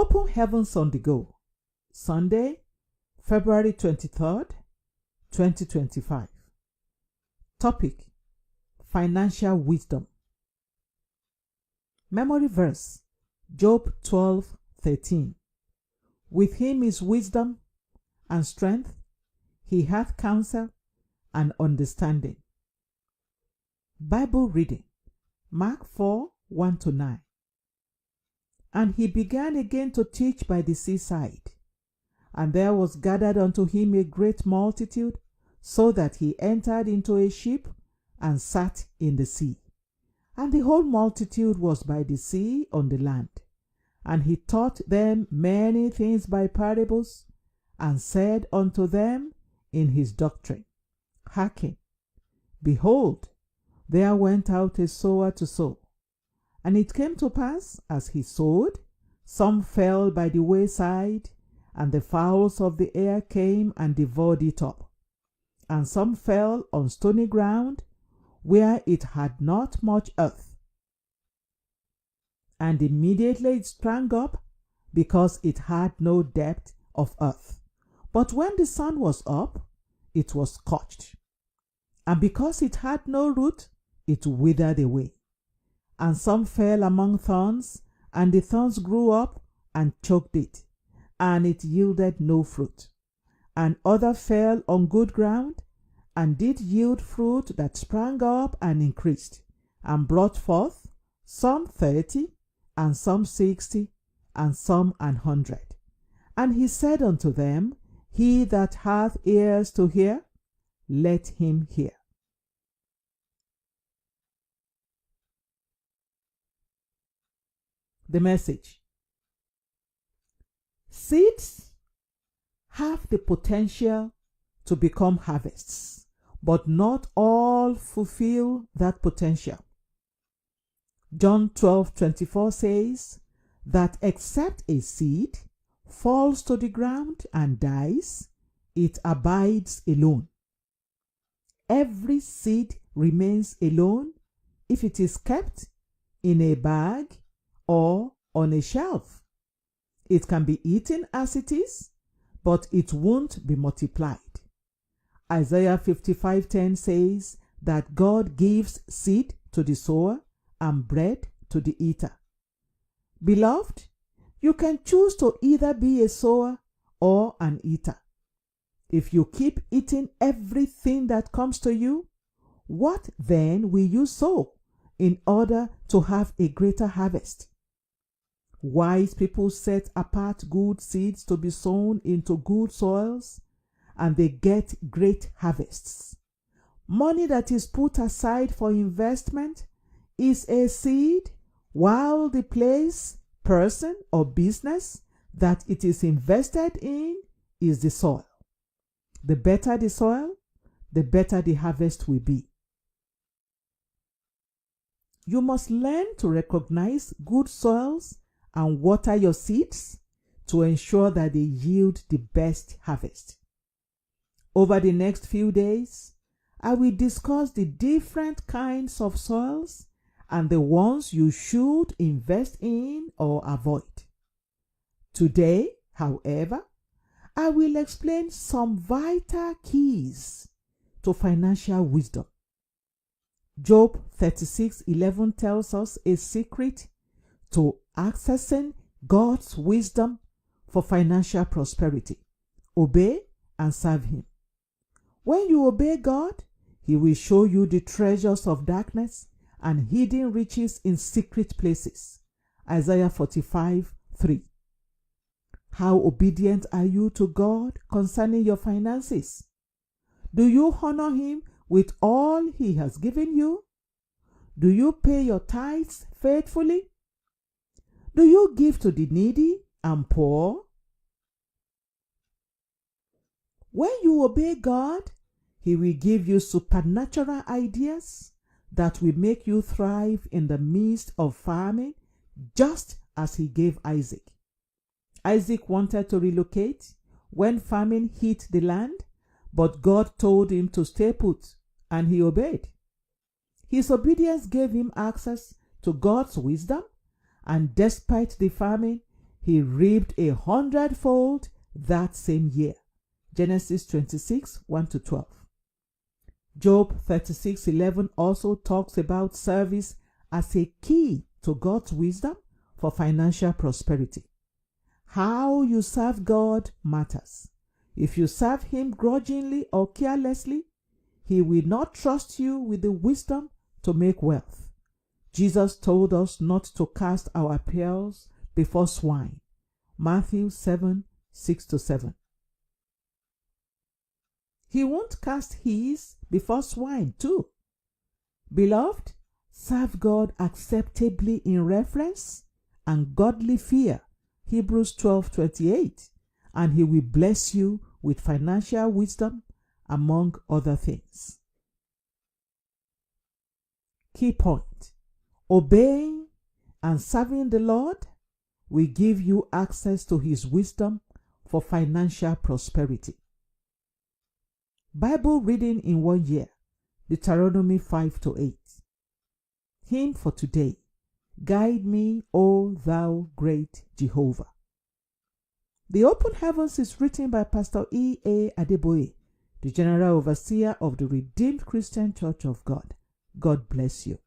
Open Heavens on the Go, Sunday, February 23rd, 2025. Topic: Financial Wisdom. Memory verse: Job 12:13. With him is wisdom and strength, he hath counsel and understanding. Bible reading: Mark 4:1-9. And he began again to teach by the seaside, and there was gathered unto him a great multitude, so that he entered into a ship and sat in the sea. And the whole multitude was by the sea on the land. And he taught them many things by parables, and said unto them in his doctrine, Hearken, behold, there went out a sower to sow. And it came to pass, as he sowed, some fell by the wayside, and the fowls of the air came and devoured it up. And some fell on stony ground, where it had not much earth. And immediately it sprang up, because it had no depth of earth. But when the sun was up, it was scorched. And because it had no root, it withered away. And some fell among thorns, and the thorns grew up and choked it, and it yielded no fruit. And other fell on good ground, and did yield fruit that sprang up and increased, and brought forth some 30, and some 60, and some 100. And he said unto them, He that hath ears to hear, let him hear. The message: seeds have the potential to become harvests, but not all fulfill that potential. John 12:24 says that except a seed falls to the ground and dies, it abides alone. Every seed remains alone if it is kept in a bag or on a shelf. It can be eaten as it is, but it won't be multiplied. Isaiah 55:10 says that God gives seed to the sower and bread to the eater. Beloved, you can choose to either be a sower or an eater. If you keep eating everything that comes to you, what then will you sow in order to have a greater harvest? Wise people set apart good seeds to be sown into good soils, and they get great harvests. Money that is put aside for investment is a seed, while the place, person, or business that it is invested in is the soil. The better the soil, the better the harvest will be. You must learn to recognize good soils and water your seeds to ensure that they yield the best harvest. Over the next few days, I will discuss the different kinds of soils and the ones you should invest in or avoid. Today, however, I will explain some vital keys to financial wisdom. Job 36:11 tells us a secret to accessing God's wisdom for financial prosperity. Obey and serve Him. When you obey God, He will show you the treasures of darkness and hidden riches in secret places. Isaiah 45:3. How obedient are you to God concerning your finances? Do you honor Him with all He has given you? Do you pay your tithes faithfully? Do you give to the needy and poor? When you obey God, He will give you supernatural ideas that will make you thrive in the midst of famine, just as He gave Isaac. Isaac wanted to relocate when famine hit the land, but God told him to stay put, and he obeyed. His obedience gave him access to God's wisdom, and despite the famine, he reaped 100-fold that same year. Genesis 26, 1-12. Job 36:11 also talks about service as a key to God's wisdom for financial prosperity. How you serve God matters. If you serve Him grudgingly or carelessly, He will not trust you with the wisdom to make wealth. Jesus told us not to cast our pearls before swine. Matthew 7, 6-7. He won't cast his before swine too. Beloved, serve God acceptably in reverence and godly fear. Hebrews 12:28. And He will bless you with financial wisdom, among other things. Key point: obeying and serving the Lord will give you access to His wisdom for financial prosperity. Bible reading in 1 year, Deuteronomy 5-8. Hymn for today: Guide me, O thou great Jehovah. The Open Heavens is written by Pastor E.A. Adeboye, the General Overseer of the Redeemed Christian Church of God. God bless you.